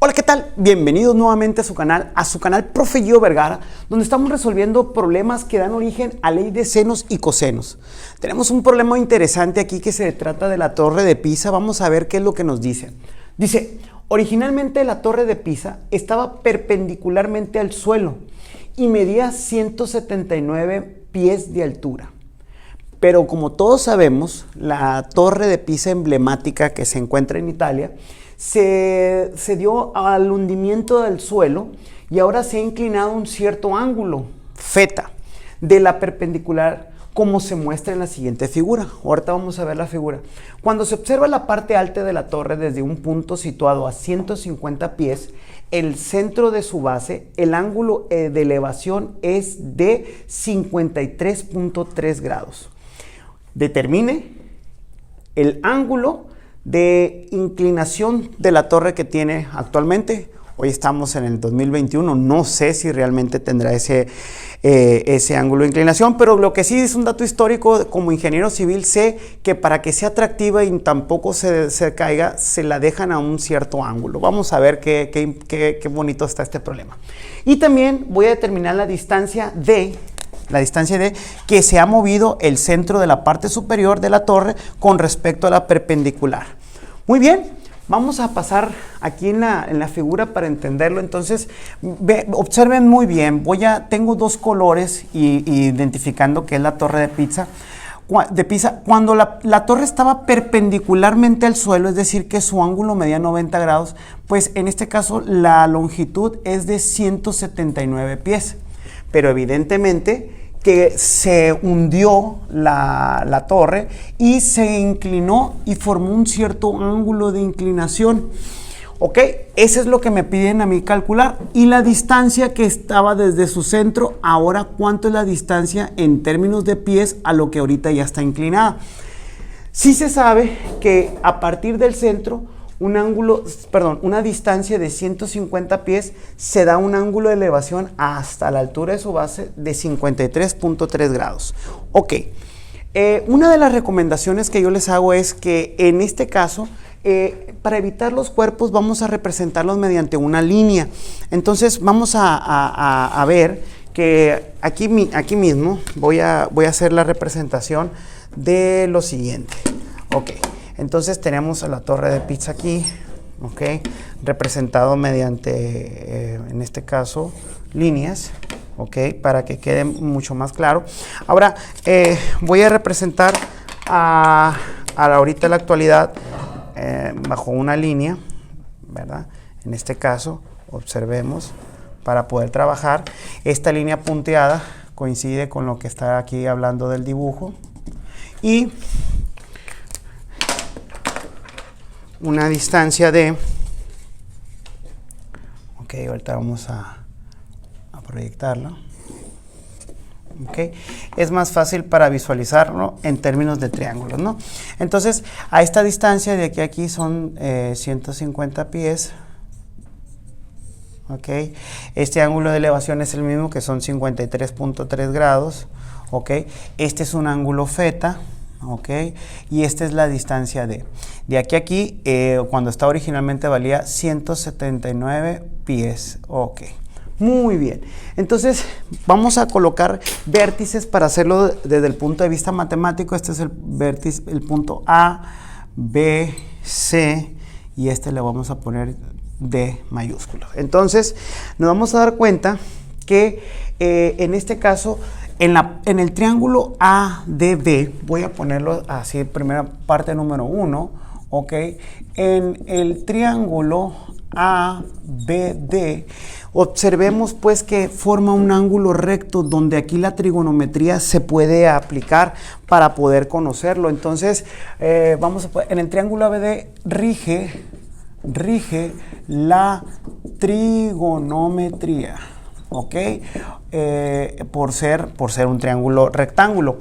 Hola, ¿qué tal? Bienvenidos nuevamente a su canal Profe Gio Vergara, donde estamos resolviendo problemas que dan origen a ley de senos y cosenos. Tenemos un problema interesante aquí que se trata de la Torre de Pisa. Vamos a ver qué es lo que nos dice. Dice, originalmente la Torre de Pisa estaba perpendicularmente al suelo y medía 179 pies de altura. Pero como todos sabemos, la Torre de Pisa emblemática que se encuentra en Italia se dio al hundimiento del suelo y ahora se ha inclinado un cierto ángulo, θ, de la perpendicular, como se muestra en la siguiente figura. Ahorita vamos a ver la figura. Cuando se observa la parte alta de la torre desde un punto situado a 150 pies, el centro de su base, el ángulo de elevación es de 53.3 grados. Determine el ángulo de inclinación de la torre que tiene actualmente. Hoy estamos en el 2021, no sé si realmente tendrá ese ángulo de inclinación, pero lo que sí es un dato histórico, como ingeniero civil sé que para que sea atractiva y tampoco se caiga, se la dejan a un cierto ángulo. Vamos a ver qué bonito está este problema. Y también voy a determinar la distancia de que se ha movido el centro de la parte superior de la torre con respecto a la perpendicular. Muy bien, vamos a pasar aquí en la figura para entenderlo. Entonces, observen muy bien, tengo dos colores identificando que es la Torre de Pisa. Cuando la torre estaba perpendicularmente al suelo, es decir, que su ángulo medía 90 grados, pues en este caso la longitud es de 179 pies. Pero evidentemente que se hundió la torre y se inclinó y formó un cierto ángulo de inclinación. Ok, eso es lo que me piden a mí calcular. Y la distancia que estaba desde su centro, ahora cuánto es la distancia en términos de pies a lo que ahorita ya está inclinada. Sí se sabe que a partir del centro, una distancia de 150 pies se da un ángulo de elevación hasta la altura de su base de 53.3 grados. Ok, una de las recomendaciones que yo les hago es que en este caso, para evitar los cuerpos, vamos a representarlos mediante una línea. Entonces vamos a ver que aquí mismo voy a hacer la representación de lo siguiente. Ok. Entonces tenemos a la Torre de Pisa aquí, ¿ok? Representado mediante, en este caso, líneas, ¿ok? Para que quede mucho más claro. Ahora voy a representar ahorita la actualidad bajo una línea, ¿verdad? En este caso, observemos, para poder trabajar. Esta línea punteada coincide con lo que está aquí hablando del dibujo. Y una distancia de, ok, ahorita vamos a proyectarlo, ok, es más fácil para visualizarlo en términos de triángulos, ¿no? Entonces, a esta distancia de aquí a aquí son 150 pies, ok, este ángulo de elevación es el mismo, que son 53.3 grados, ok, este es un ángulo θ, ok, y esta es la distancia de aquí a aquí, cuando está originalmente valía 179 pies, ok, muy bien. Entonces vamos a colocar vértices para hacerlo desde el punto de vista matemático. Este es el vértice, el punto A, B, C, y este le vamos a poner D mayúsculo. Entonces nos vamos a dar cuenta que en este caso, en el triángulo ADB, voy a ponerlo así, primera parte número 1, ok. En el triángulo ABD, observemos pues que forma un ángulo recto donde aquí la trigonometría se puede aplicar para poder conocerlo. Entonces, en el triángulo ABD rige la trigonometría. ¿Ok? Por ser un triángulo rectángulo.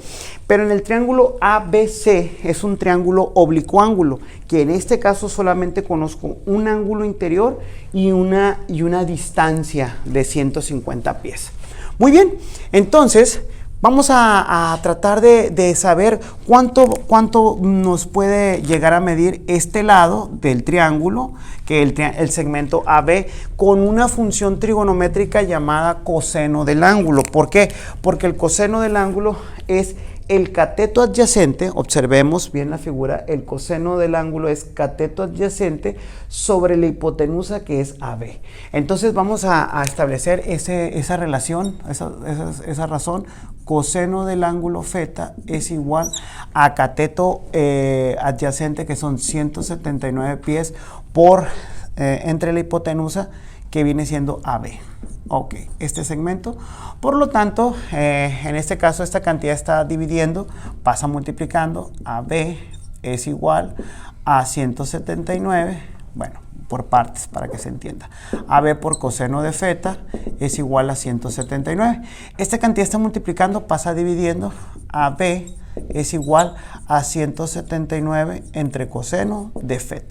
Pero en el triángulo ABC es un triángulo oblicuángulo, que en este caso solamente conozco un ángulo interior y una distancia de 150 pies. Muy bien, entonces vamos a tratar de saber cuánto nos puede llegar a medir este lado del triángulo, que el segmento AB con una función trigonométrica llamada coseno del ángulo. ¿Por qué? Porque el coseno del ángulo es el cateto adyacente, observemos bien la figura, el coseno del ángulo es cateto adyacente sobre la hipotenusa que es AB. Entonces vamos a establecer esa relación, esa razón, coseno del ángulo θ es igual a cateto adyacente que son 179 pies por entre la hipotenusa que viene siendo AB. Ok, este segmento, por lo tanto, en este caso esta cantidad está dividiendo, pasa multiplicando, AB es igual a 179, bueno, por partes para que se entienda. AB por coseno de θ es igual a 179. Esta cantidad está multiplicando, pasa dividiendo, AB es igual a 179 entre coseno de θ.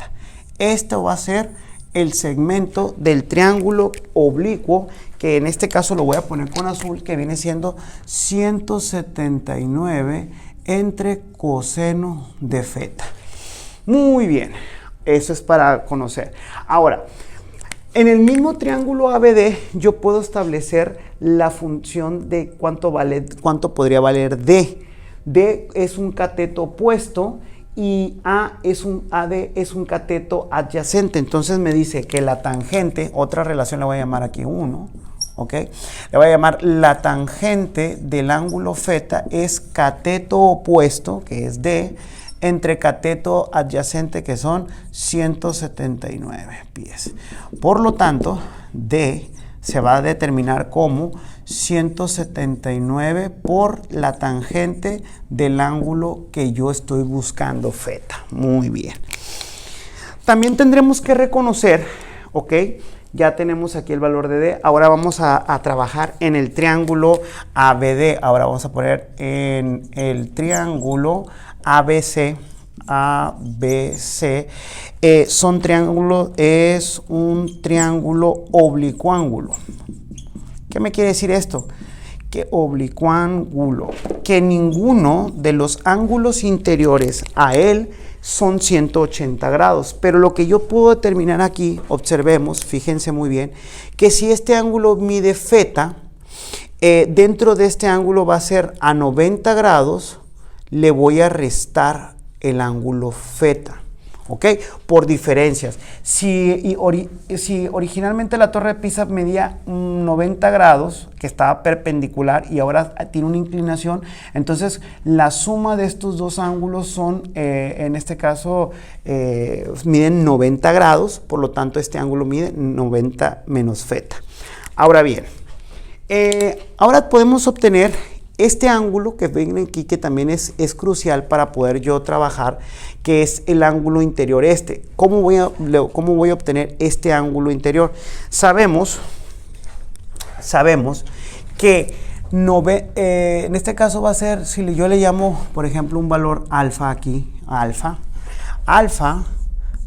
Esto va a ser el segmento del triángulo oblicuo, que en este caso lo voy a poner con azul, que viene siendo 179 entre coseno de θ. Muy bien, eso es para conocer. Ahora, en el mismo triángulo ABD yo puedo establecer la función de cuánto podría valer D. D es un cateto opuesto y AD es un cateto adyacente. Entonces me dice que la tangente, otra relación le voy a llamar aquí 1, ¿ok? Le voy a llamar la tangente del ángulo θ es cateto opuesto, que es D, entre cateto adyacente, que son 179 pies. Por lo tanto, D se va a determinar como 179 por la tangente del ángulo que yo estoy buscando, θ. Muy bien. También tendremos que reconocer, ok, ya tenemos aquí el valor de D. Ahora vamos a trabajar en el triángulo ABD. Ahora vamos a poner en el triángulo ABC. Es un triángulo oblicuángulo. ¿Qué me quiere decir esto? Que oblicuángulo, que ninguno de los ángulos interiores a él son 180 grados, pero lo que yo puedo determinar aquí, observemos, fíjense muy bien, que si este ángulo mide θ, dentro de este ángulo va a ser a 90 grados, le voy a restar el ángulo θ, ¿ok? Por diferencias. Si originalmente la Torre de Pisa medía 90 grados, que estaba perpendicular y ahora tiene una inclinación, entonces la suma de estos dos ángulos son, en este caso, miden 90 grados, por lo tanto este ángulo mide 90 menos θ. Ahora bien, ahora podemos obtener este ángulo que ven aquí, que también es crucial para poder yo trabajar, que es el ángulo interior este. ¿Cómo voy a obtener este ángulo interior? Sabemos que en este caso va a ser, si yo le llamo, por ejemplo, un valor alfa aquí, alfa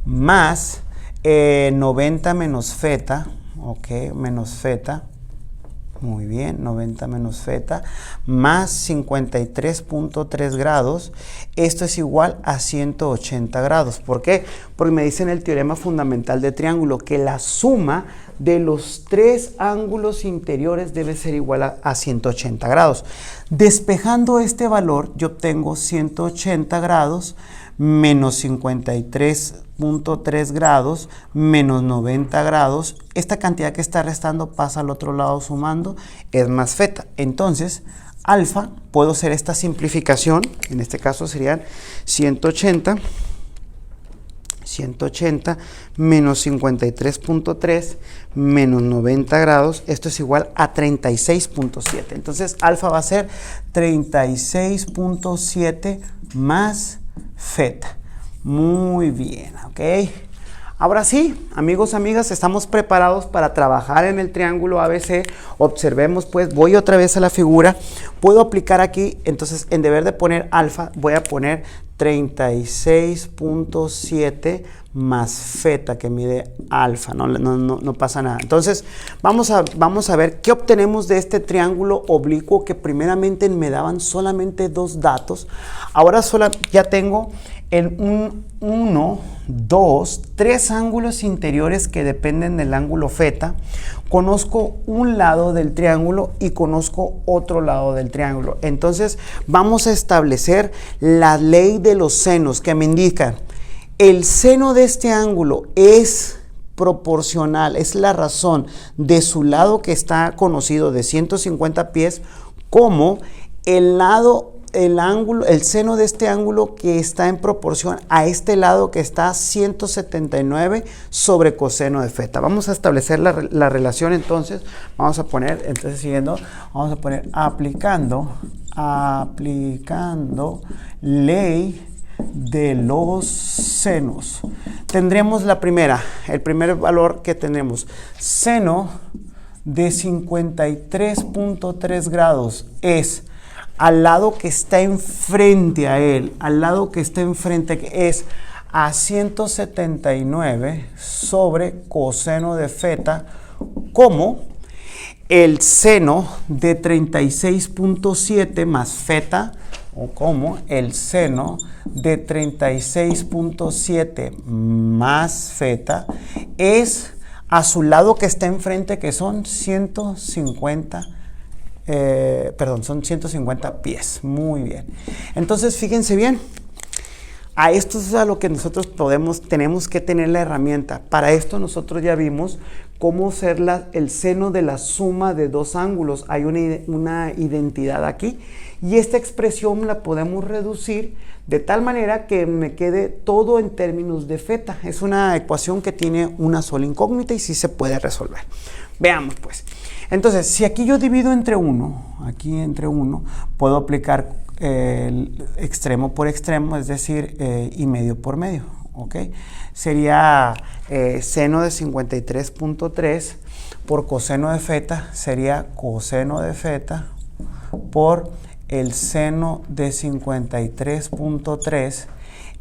más 90 menos θ, ok, menos θ. Muy bien, 90 menos θ más 53.3 grados. Esto es igual a 180 grados. ¿Por qué? Porque me dice en el teorema fundamental de triángulo que la suma de los tres ángulos interiores debe ser igual a 180 grados. Despejando este valor, yo obtengo 180 grados menos 53.3 grados menos 90 grados. Esta cantidad que está restando pasa al otro lado sumando, es más θ. Entonces, alfa, puedo hacer esta simplificación, en este caso serían 180 menos 53.3 menos 90 grados, esto es igual a 36.7. Entonces, alfa va a ser 36.7 más θ. Muy bien, ok. Ahora sí, amigos, amigas, estamos preparados para trabajar en el triángulo ABC. Observemos, pues, voy otra vez a la figura. Puedo aplicar aquí, entonces, en deber de poner alfa, voy a poner 36.7 más θ, que mide alfa, no pasa nada. Entonces, vamos a ver qué obtenemos de este triángulo oblicuo, que primeramente me daban solamente dos datos. Ahora ya tengo en 1, 2, 3 ángulos interiores que dependen del ángulo feta, conozco un lado del triángulo y conozco otro lado del triángulo. Entonces vamos a establecer la ley de los senos, que me indica el seno de este ángulo es proporcional, es la razón de su lado que está conocido de 150 pies, como el seno de este ángulo que está en proporción a este lado que está 179 sobre coseno de feta. Vamos a establecer la relación entonces. Vamos a poner, vamos a poner aplicando ley de los senos. Tendremos el primer valor que tenemos, seno de 53.3 grados es al lado que está enfrente a él, que es a 179 sobre coseno de feta, como el seno de 36.7 más feta, o como el seno de 36.7 más feta es a su lado que está enfrente, que son 150 pies. Muy bien. Entonces, fíjense bien. A esto es a lo que nosotros tenemos que tener la herramienta. Para esto nosotros ya vimos cómo ser el seno de la suma de dos ángulos. Hay una identidad aquí. Y esta expresión la podemos reducir de tal manera que me quede todo en términos de feta. Es una ecuación que tiene una sola incógnita y sí se puede resolver. Veamos pues. Entonces, si aquí yo divido entre 1, puedo aplicar el extremo por extremo, es decir, y medio por medio. ¿Ok? Sería seno de 53.3 por coseno de feta, sería coseno de feta por el seno de 53.3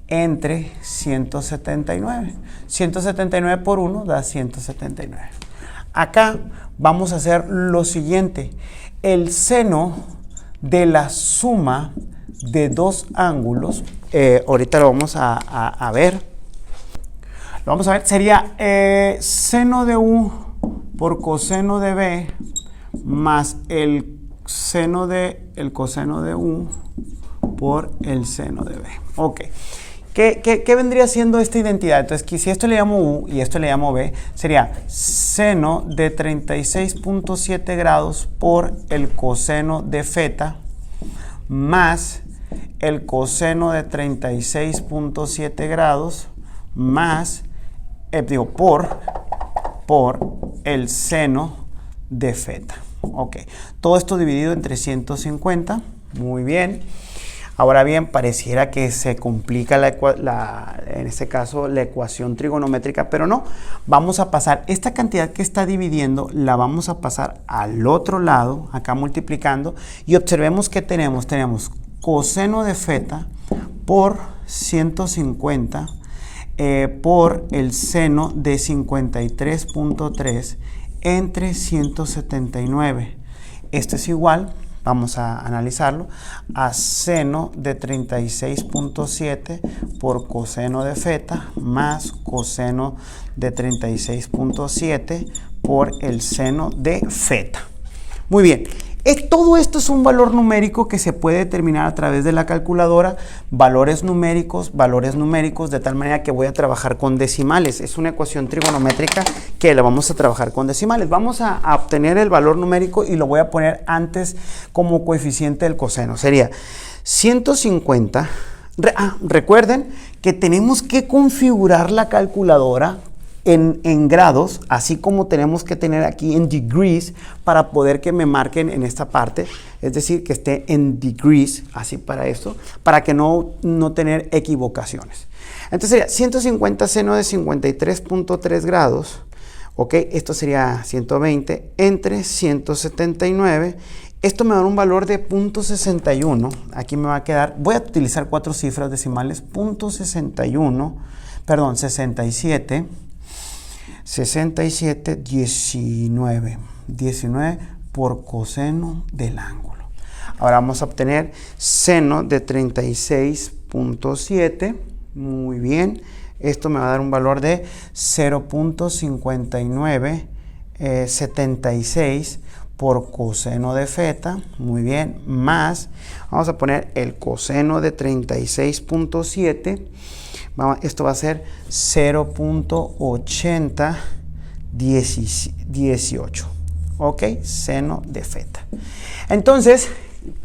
entre 179. 179 por 1 da 179. Acá vamos a hacer lo siguiente. El seno de la suma de dos ángulos, ahorita lo vamos a ver. Lo vamos a ver, sería seno de U por coseno de B más el coseno de U por el seno de B. Ok. ¿Qué vendría siendo esta identidad? Entonces, si esto le llamo U y esto le llamo B, sería seno de 36.7 grados por el coseno de feta más el coseno de 36.7 grados más, por el seno de feta. Ok, todo esto dividido entre 150, muy bien. Ahora bien, pareciera que se complica en este caso la ecuación trigonométrica, pero no. Vamos a pasar esta cantidad que está dividiendo, la vamos a pasar al otro lado, acá multiplicando, y observemos que tenemos coseno de feta por 150 por el seno de 53.3 entre 179. Esto es igual, vamos a analizarlo, a seno de 36.7 por coseno de feta más coseno de 36.7 por el seno de feta. Muy bien. Todo esto es un valor numérico que se puede determinar a través de la calculadora, valores numéricos, de tal manera que voy a trabajar con decimales. Es una ecuación trigonométrica que la vamos a trabajar con decimales. Vamos a obtener el valor numérico y lo voy a poner antes como coeficiente del coseno. Sería 150. Recuerden que tenemos que configurar la calculadora en grados, así como tenemos que tener aquí en degrees para poder que me marquen en esta parte, es decir, que esté en degrees, así para esto, para que no tener equivocaciones. Entonces sería 150 seno de 53.3 grados, ok, esto sería 120 entre 179. Esto me da un valor de 0.61, aquí me va a quedar, voy a utilizar 4 cifras decimales, 19 por coseno del ángulo. Ahora vamos a obtener seno de 36.7, Muy bien. Esto me va a dar un valor de 0.5976 por coseno de feta. Muy bien. Más, vamos a poner el coseno de 36.7. Esto va a ser 0.8018. ¿Ok? Seno de feta. Entonces,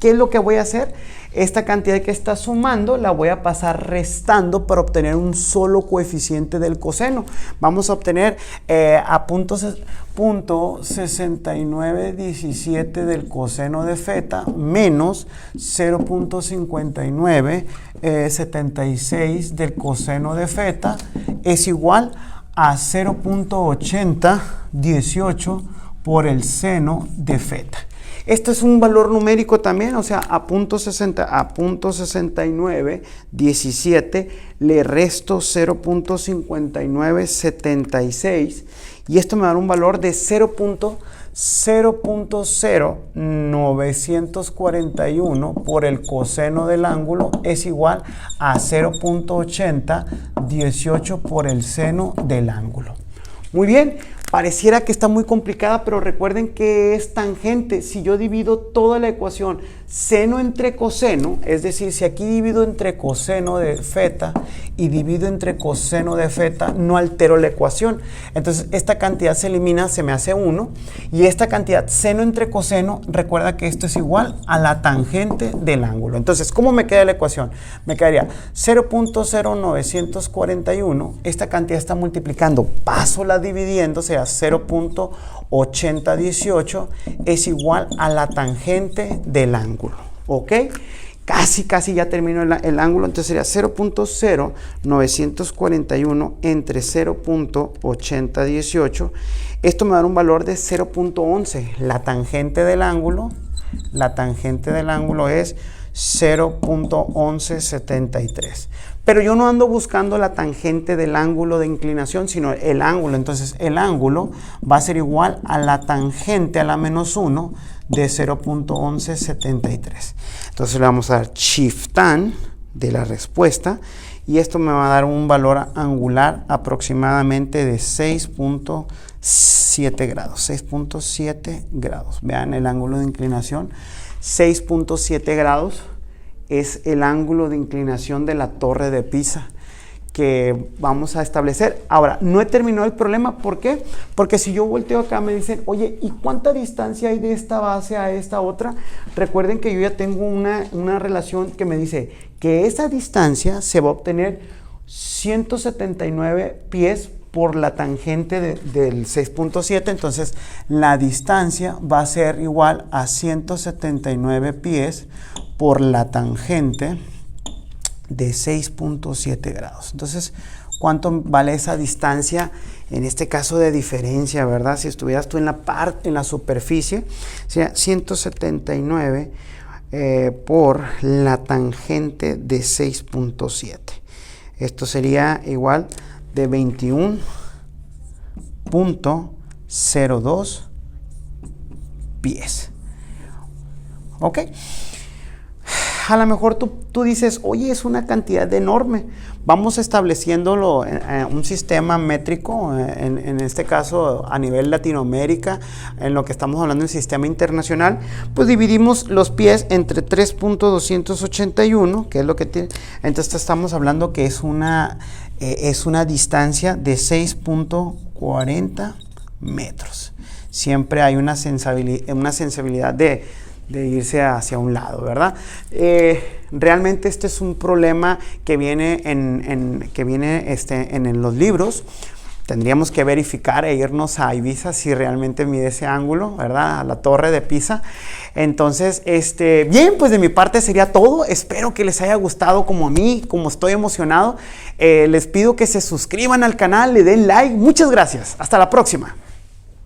¿qué es lo que voy a hacer? Esta cantidad que está sumando la voy a pasar restando para obtener un solo coeficiente del coseno. Vamos a obtener a .6917 del coseno de feta menos 0.5976 del coseno de feta es igual a 0.8018 por el seno de feta. Esto es un valor numérico también, o sea, a .6917 le resto 0.5976 y esto me da un valor de 0.0941 por el coseno del ángulo es igual a 0.8018 por el seno del ángulo. Muy bien. Pareciera que está muy complicada, pero recuerden que es tangente. Si yo divido toda la ecuación seno entre coseno, es decir, si aquí divido entre coseno de feta y divido entre coseno de feta, no altero la ecuación. Entonces, esta cantidad se elimina, se me hace 1. Y esta cantidad seno entre coseno, recuerda que esto es igual a la tangente del ángulo. Entonces, ¿cómo me queda la ecuación? Me quedaría 0.0941. Esta cantidad está multiplicando. Paso la dividiendo, sea 0.8018 es igual a la tangente del ángulo. ¿Ok? Casi ya termino el ángulo. Entonces sería 0.0941 entre 0.8018. Esto me va a dar un valor de 0.11. La tangente del ángulo es 0.1173. Pero yo no ando buscando la tangente del ángulo de inclinación, sino el ángulo. Entonces, el ángulo va a ser igual a la tangente a la menos 1 de 0.1173. Entonces, le vamos a dar shift tan de la respuesta. Y esto me va a dar un valor angular aproximadamente de 6.7 grados. 6.7 grados. Vean el ángulo de inclinación. 6.7 grados. Es el ángulo de inclinación de la Torre de Pisa que vamos a establecer. Ahora, no he terminado el problema. ¿Por qué? Porque si yo volteo acá me dicen, oye, ¿y cuánta distancia hay de esta base a esta otra? Recuerden que yo ya tengo una relación que me dice que esa distancia se va a obtener 179 pies por la tangente del 6.7. Entonces, la distancia va a ser igual a 179 pies por la tangente de 6.7 grados. Entonces, ¿cuánto vale esa distancia? En este caso de diferencia, ¿verdad? Si estuvieras tú en la superficie, sería 179 por la tangente de 6.7. Esto sería igual de 21.02 pies. ¿Ok? A lo mejor tú dices, oye, es una cantidad enorme. Vamos estableciéndolo en un sistema métrico, en este caso a nivel Latinoamérica, en lo que estamos hablando en sistema internacional, pues dividimos los pies entre 3.281, que es lo que tiene. Entonces estamos hablando que es una distancia de 6.40 metros. Siempre hay una sensibilidad de irse hacia un lado, ¿verdad? Realmente este es un problema que viene en los libros. Tendríamos que verificar e irnos a Ibiza si realmente mide ese ángulo, ¿verdad? A la Torre de Pisa. Entonces, bien, pues de mi parte sería todo. Espero que les haya gustado como a mí, como estoy emocionado. Les pido que se suscriban al canal, le den like. Muchas gracias. Hasta la próxima.